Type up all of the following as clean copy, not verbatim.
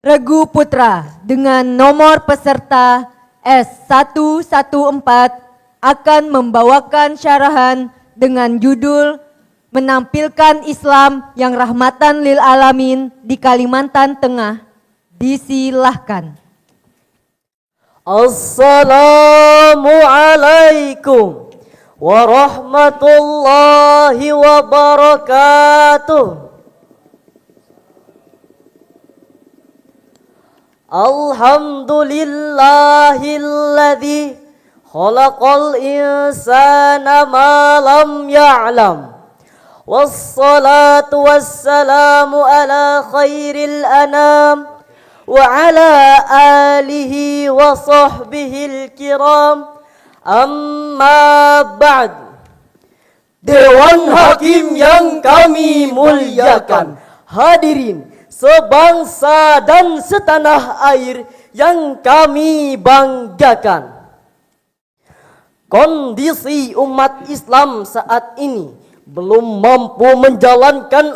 Regu Putra dengan nomor peserta S114 akan membawakan syarahan dengan judul Menampilkan Islam yang Rahmatan lil Alamin di Kalimantan Tengah. Disilahkan. Assalamualaikum warahmatullahi wabarakatuh. Alhamdulillahilladzi khalaqal insana ma lam ya'lam. Wassalatu wassalamu ala khairil anam wa ala alihi wa sahbihil kiram. Amma ba'd. Dewan Hakim yang kami muliakan, hadirin sebangsa dan setanah air yang kami banggakan. Kondisi umat Islam saat ini belum mampu menjalankan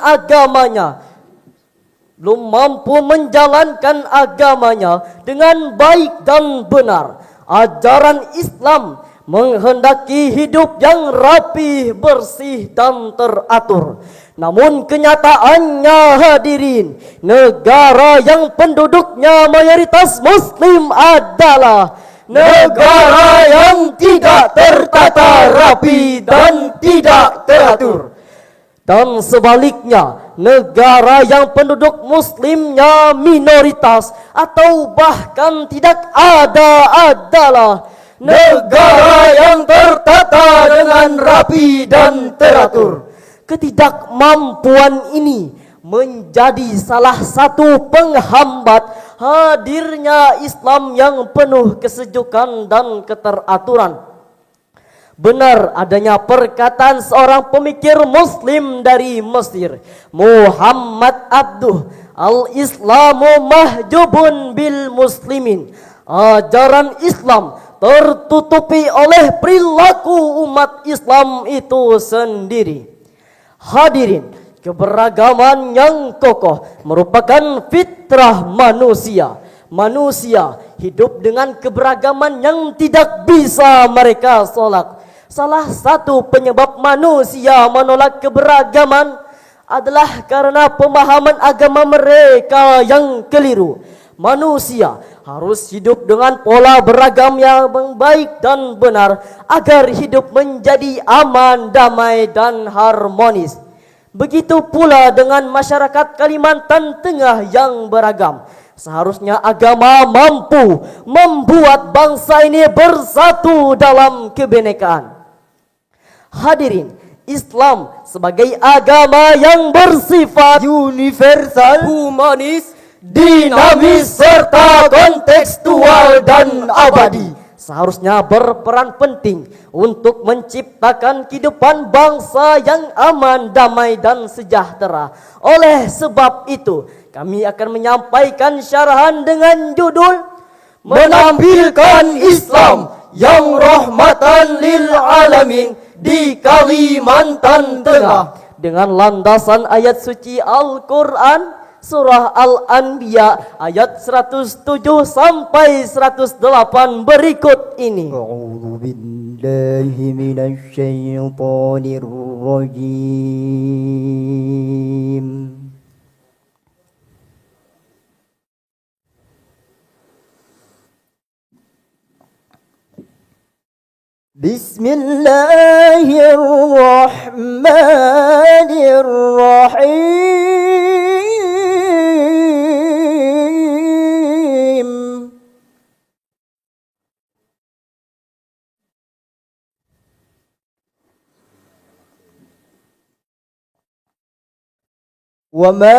agamanya dengan baik dan benar. Ajaran Islam menghendaki hidup yang rapih, bersih dan teratur. Namun kenyataannya, hadirin, negara yang penduduknya mayoritas Muslim adalah negara yang tidak tertata rapi dan tidak teratur. Dan sebaliknya, negara yang penduduk Muslimnya minoritas atau bahkan tidak ada adalah negara yang tertata dengan rapi dan teratur. Ketidakmampuan ini menjadi salah satu penghambat hadirnya Islam yang penuh kesejukan dan keteraturan. Benar adanya perkataan seorang pemikir Muslim dari Mesir, Muhammad Abduh, al-Islamu mahjubun bil muslimin. Ajaran Islam tertutupi oleh perilaku umat Islam itu sendiri. Hadirin, keberagaman yang kokoh merupakan fitrah manusia. Manusia hidup dengan keberagaman yang tidak bisa mereka tolak. Salah satu penyebab manusia menolak keberagaman adalah karena pemahaman agama mereka yang keliru. Manusia harus hidup dengan pola beragam yang baik dan benar agar hidup menjadi aman, damai dan harmonis. Begitu pula dengan masyarakat Kalimantan Tengah yang beragam. Seharusnya agama mampu membuat bangsa ini bersatu dalam kebinekaan. Hadirin, Islam sebagai agama yang bersifat universal, humanis, dinamis serta kontekstual dan abadi, seharusnya berperan penting untuk menciptakan kehidupan bangsa yang aman, damai dan sejahtera. Oleh sebab itu, kami akan menyampaikan syarahan dengan judul Menampilkan Islam yang Rahmatan lil Alamin di Kalimantan Tengah, dengan landasan ayat suci Al-Quran Surah Al-Anbiya ayat 107 sampai 108 berikut ini. A'udzu billahi minasy syaithanir rajim. Bismillahirrahmanirrahim. Wa ma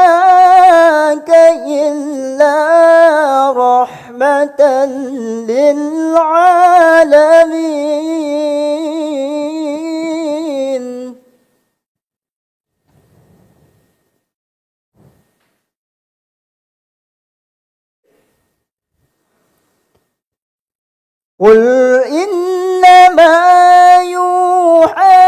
arsalnaka illa rahmatan lil alamin. Qul innama yuha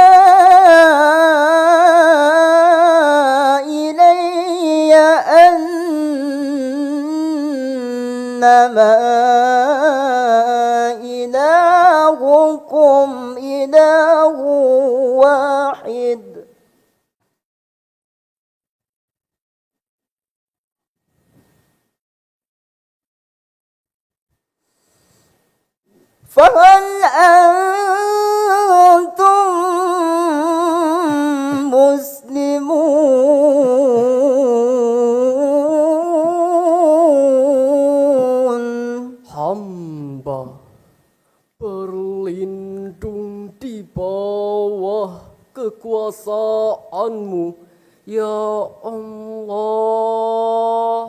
فهل أنتم مسلمون Hamba berlindung di bawah kekuasaan-Mu, ya Allah,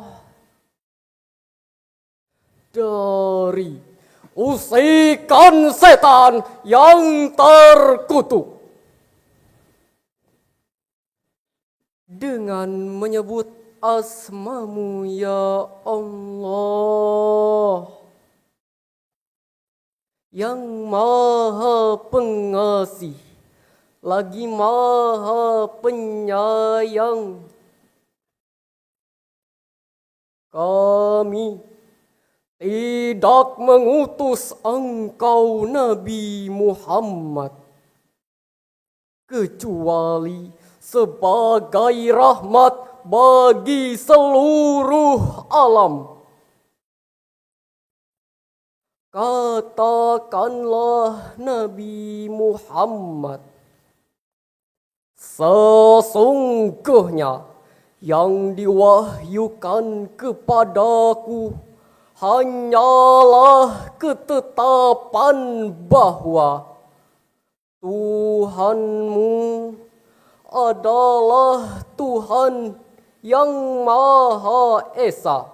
dari usikan setan yang terkutuk. Dengan menyebut asma-Mu, ya Allah, yang Maha Pengasih lagi Maha Penyayang, kami tidak mengutus Engkau Nabi Muhammad kecuali sebagai rahmat bagi seluruh alam. Katakanlah Nabi Muhammad, sesungguhnya yang diwahyukan kepadaku hanyalah ketetapan bahwa Tuhanmu adalah Tuhan yang Maha Esa.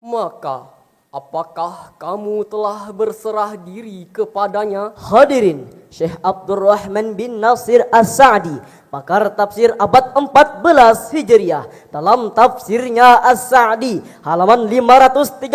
Maka apakah kamu telah berserah diri kepadanya? Hadirin, Syekh Abdurrahman bin Nasir As-Sa'di, pakar tafsir abad 14 Hijriah, dalam tafsirnya As-Sa'di halaman 532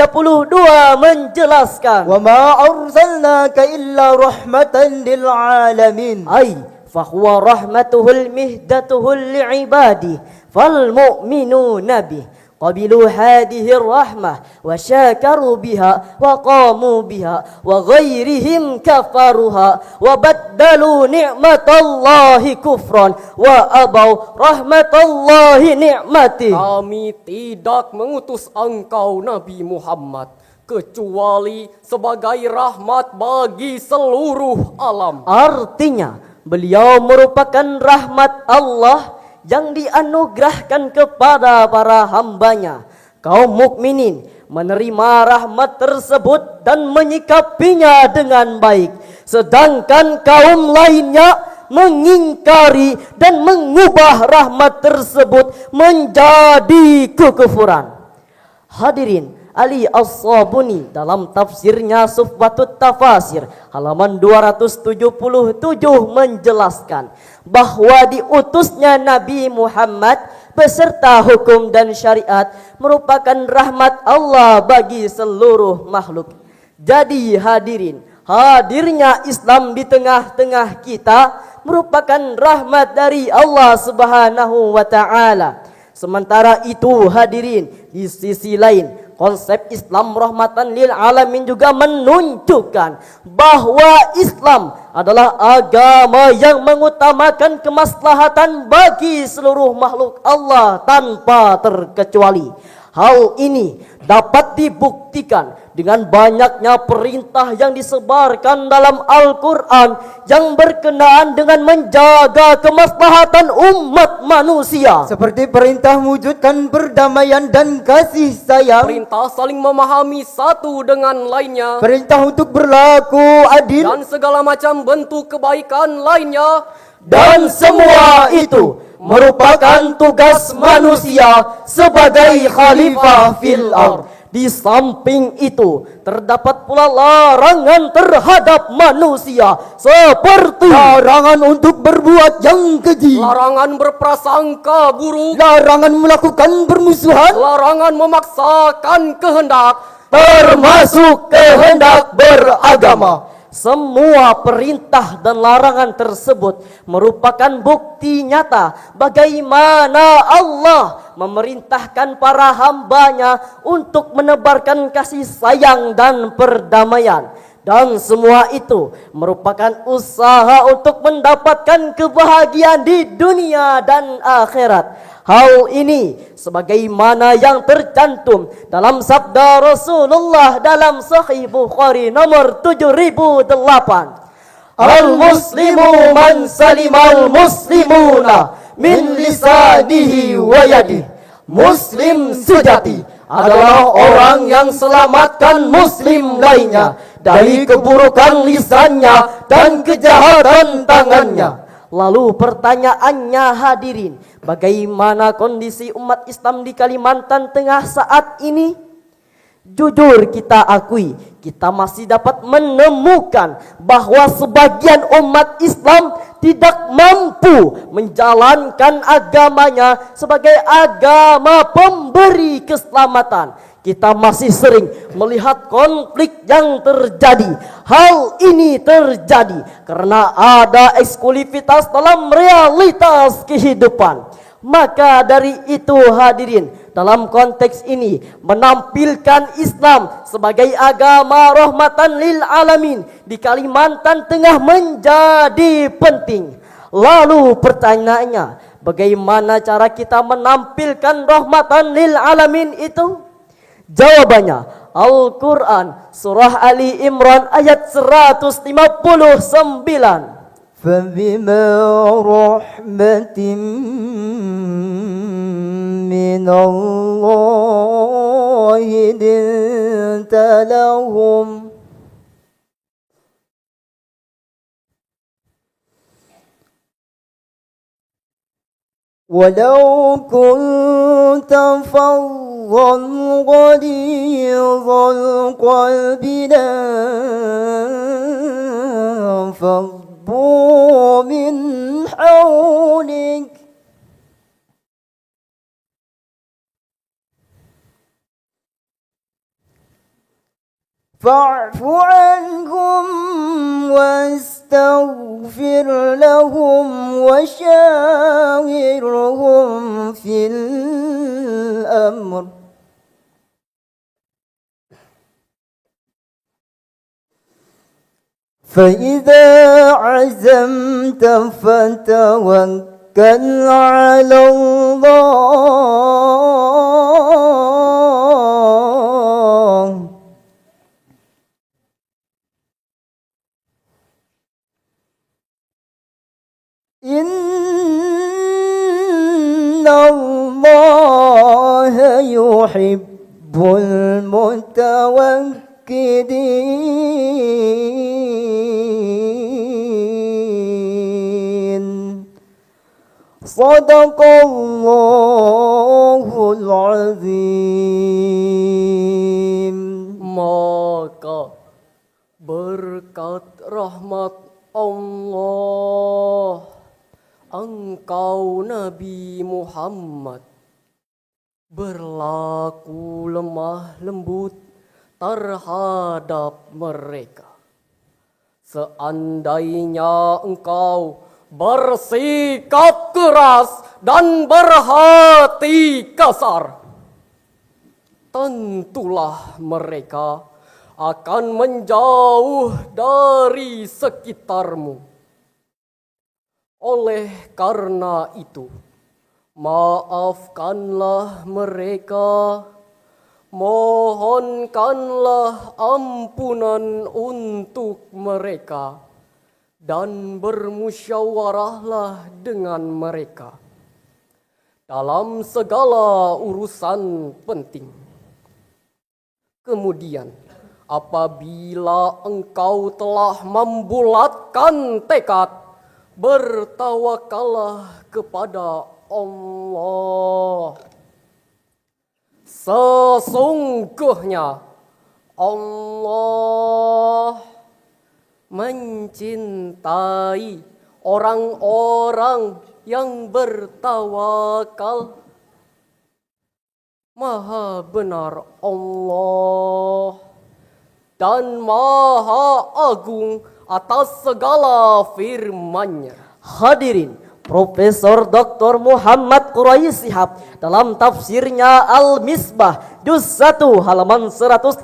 menjelaskan, وما أرسلناك إلا رحمة للعالمين ay fahuwa rahmatuhul mihdatuhul li'ibadih fal mu'minuna bih qabilu hadhihi rahmah wa syakaru biha wa qamu biha wa ghairihim kafaruha wa baddalu ni'matallahi kufran wa abau rahmatallahi ni'mati. Kami tidak mengutus engkau Nabi Muhammad kecuali sebagai rahmat bagi seluruh alam. Artinya beliau merupakan rahmat Allah yang dianugerahkan kepada para hambanya. Kaum mukminin menerima rahmat tersebut dan menyikapinya dengan baik, sedangkan kaum lainnya mengingkari dan mengubah rahmat tersebut menjadi kekufuran. Hadirin, Ali As-Sabuni dalam tafsirnya Sufwatut Tafasir halaman 277 menjelaskan bahwa diutusnya Nabi Muhammad beserta hukum dan syariat merupakan rahmat Allah bagi seluruh makhluk. Jadi hadirin, hadirnya Islam di tengah-tengah kita merupakan rahmat dari Allah Subhanahu wa taala. Sementara itu hadirin, di sisi lain konsep Islam rahmatan lil alamin juga menunjukkan bahwa Islam adalah agama yang mengutamakan kemaslahatan bagi seluruh makhluk Allah tanpa terkecuali. Hal ini dapat dibuktikan dengan banyaknya perintah yang disebarkan dalam Al-Quran yang berkenaan dengan menjaga kemaslahatan umat manusia. seperti perintah wujudkan perdamaian dan kasih sayang, Perintah saling memahami satu dengan lainnya, perintah untuk berlaku adil, dan segala macam bentuk kebaikan lainnya. Dan semua itu merupakan tugas manusia sebagai khalifah fil ard. Di samping itu terdapat pula larangan terhadap manusia seperti larangan untuk berbuat yang keji, Larangan berprasangka buruk, larangan melakukan permusuhan, larangan memaksakan kehendak, termasuk kehendak beragama. Semua perintah dan larangan tersebut merupakan bukti nyata bagaimana Allah memerintahkan para hambanya untuk menebarkan kasih sayang dan perdamaian. Dan semua itu merupakan usaha untuk mendapatkan kebahagiaan di dunia dan akhirat. Hal ini sebagaimana yang tercantum dalam sabda Rasulullah dalam Sahih Bukhari nomor 7008. Al-muslimu man salimal muslimuna min lisanihi wa yadihi. Muslim sejati adalah orang yang selamatkan muslim lainnya dari keburukan lisannya dan kejahatan tangannya. Lalu pertanyaannya hadirin, bagaimana kondisi umat Islam di Kalimantan Tengah saat ini? Jujur kita akui, kita masih dapat menemukan bahwa sebagian umat Islam tidak mampu menjalankan agamanya sebagai agama pemberi keselamatan. Kita masih sering melihat konflik yang terjadi. Hal ini terjadi karena ada eksklusivitas dalam realitas kehidupan. Maka dari itu hadirin, dalam konteks ini menampilkan Islam sebagai agama rahmatan lil alamin di Kalimantan Tengah menjadi penting. Lalu pertanyaannya, bagaimana cara kita menampilkan rahmatan lil alamin itu? Jawabannya Al-Quran Surah Ali Imran ayat 159. فبما رحمة من الله لنت لهم ولو كنت فظا غليظ القلب لانفضوا من حولك فاعف عنهم واستغفر لهم وشاورهم في الأمر فإذا عزمت فتوكل على الله إن الله يحب المتوكلين صدق الله العظيم. Maka berkat rahmat Allah, engkau Nabi Muhammad berlaku lemah lembut terhadap mereka. Seandainya engkau bersikap keras dan berhati kasar, tentulah mereka akan menjauh dari sekitarmu. Oleh karena itu, maafkanlah mereka, mohonkanlah ampunan untuk mereka, dan bermusyawarahlah dengan mereka dalam segala urusan penting. Kemudian, apabila engkau telah membulatkan tekad, bertawakallah kepada Allah. Sesungguhnya Allah mencintai orang-orang yang bertawakal. Maha benar Allah dan Maha Agung atas segala firman-Nya. Hadirin, Profesor Dr. Muhammad Quraisy Shihab dalam tafsirnya Al-Misbah juz 1 halaman 159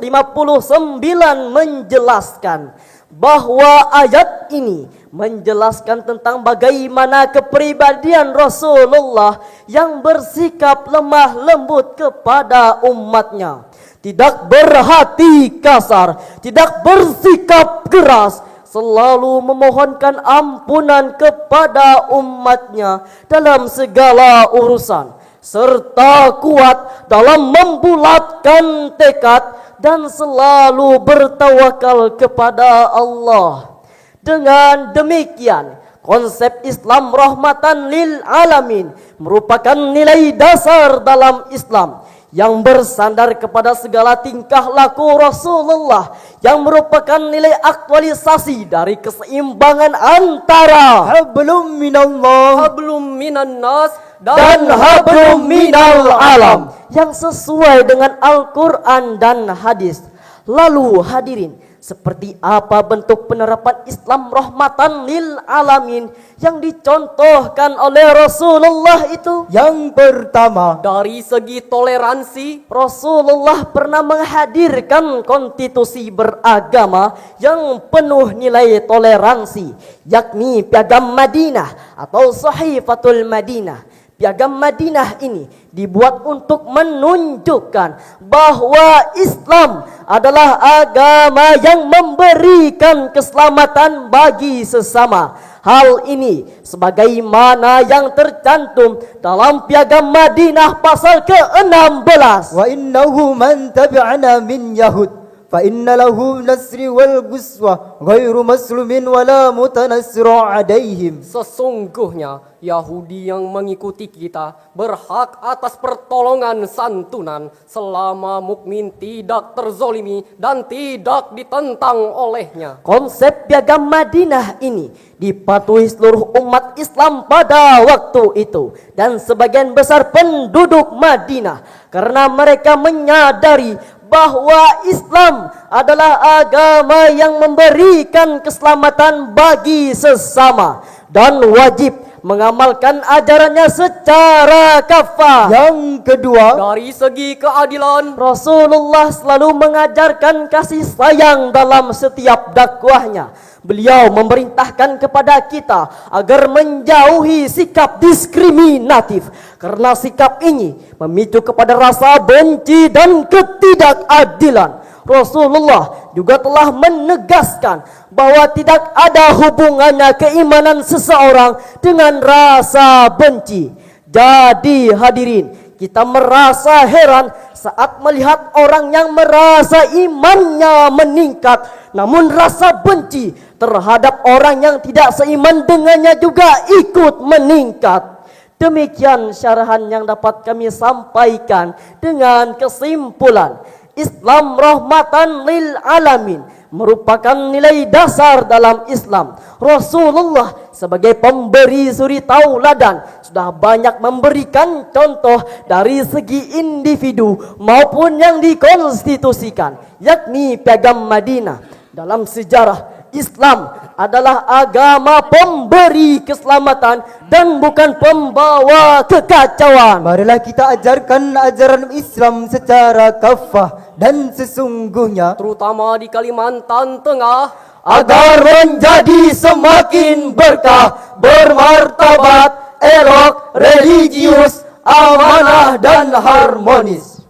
menjelaskan bahwa ayat ini menjelaskan tentang bagaimana kepribadian Rasulullah yang bersikap lemah lembut kepada umatnya, tidak berhati kasar, tidak bersikap keras, selalu memohonkan ampunan kepada umatnya dalam segala urusan, serta kuat dalam membulatkan tekad dan selalu bertawakal kepada Allah. Dengan demikian, konsep Islam rahmatan lil alamin merupakan nilai dasar dalam Islam yang bersandar kepada segala tingkah laku Rasulullah, yang merupakan nilai aktualisasi dari keseimbangan antara hablum minallah Hablum minan nas dan hablum minal alam, yang sesuai dengan Al-Quran dan hadis. Lalu hadirin, seperti apa bentuk penerapan Islam rahmatan lil alamin yang dicontohkan oleh Rasulullah itu? Yang pertama, dari segi toleransi, Rasulullah pernah menghadirkan konstitusi beragama yang penuh nilai toleransi, yakni Piagam Madinah atau Sahifatul Madinah. Piagam Madinah ini dibuat untuk menunjukkan bahwa Islam adalah agama yang memberikan keselamatan bagi sesama. Hal ini sebagaimana yang tercantum dalam Piagam Madinah pasal ke-16. wa innahu man tabi'ana min yahud fa inna lahu nasri wal guswa ghairu maslumin wala mutanassira alaihim. sesungguhnya Yahudi yang mengikuti kita berhak atas pertolongan santunan selama mukmin tidak terzolimi dan tidak ditentang olehnya. Konsep Piagam Madinah ini dipatuhi seluruh umat Islam pada waktu itu dan sebagian besar penduduk Madinah, karena mereka menyadari bahwa Islam adalah agama yang memberikan keselamatan bagi sesama dan wajib mengamalkan ajarannya secara kafah. Yang kedua, Dari segi keadilan, Rasulullah selalu mengajarkan kasih sayang dalam setiap dakwahnya. Beliau memerintahkan kepada kita agar menjauhi sikap diskriminatif, karena sikap ini memicu kepada rasa benci dan ketidakadilan. Rasulullah juga telah menegaskan bahwa tidak ada hubungannya keimanan seseorang dengan rasa benci. Jadi hadirin, kita merasa heran saat melihat orang yang merasa imannya meningkat, namun rasa benci terhadap orang yang tidak seiman dengannya juga ikut meningkat. Demikian syarahan yang dapat kami sampaikan dengan kesimpulan, Islam rahmatan lil alamin merupakan nilai dasar dalam Islam. Rasulullah sebagai pemberi suri tauladan sudah banyak memberikan contoh dari segi individu maupun yang dikonstitusikan, yakni Piagam Madinah. Dalam sejarah, Islam adalah agama pemberi keselamatan dan bukan pembawa kekacauan. marilah kita ajarkan ajaran Islam secara kafah dan sesungguhnya, terutama di Kalimantan Tengah, agar menjadi semakin berkah, bermartabat, elok, religius, amanah dan harmonis.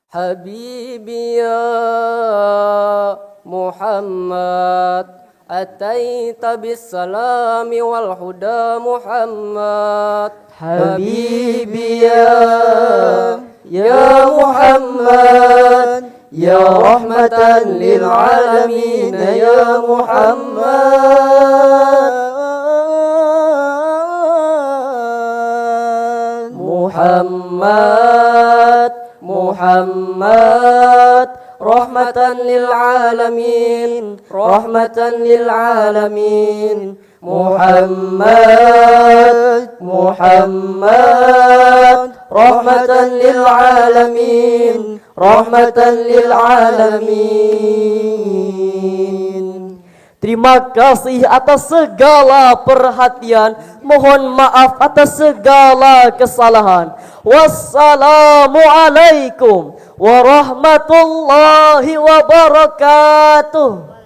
Habibi ya Muhammad, ataita bis salami wal huda Muhammad. Habibi ya Muhammad, ya rahmatan lil alamin ya Muhammad. Muhammad, rahmatan lil alamin, rahmatan lil alamin. Muhammad, rahmatan lil alamin, rahmatan lil alamin. Terima kasih atas segala perhatian. Mohon maaf atas segala kesalahan. Wassalamualaikum warahmatullahi wabarakatuh.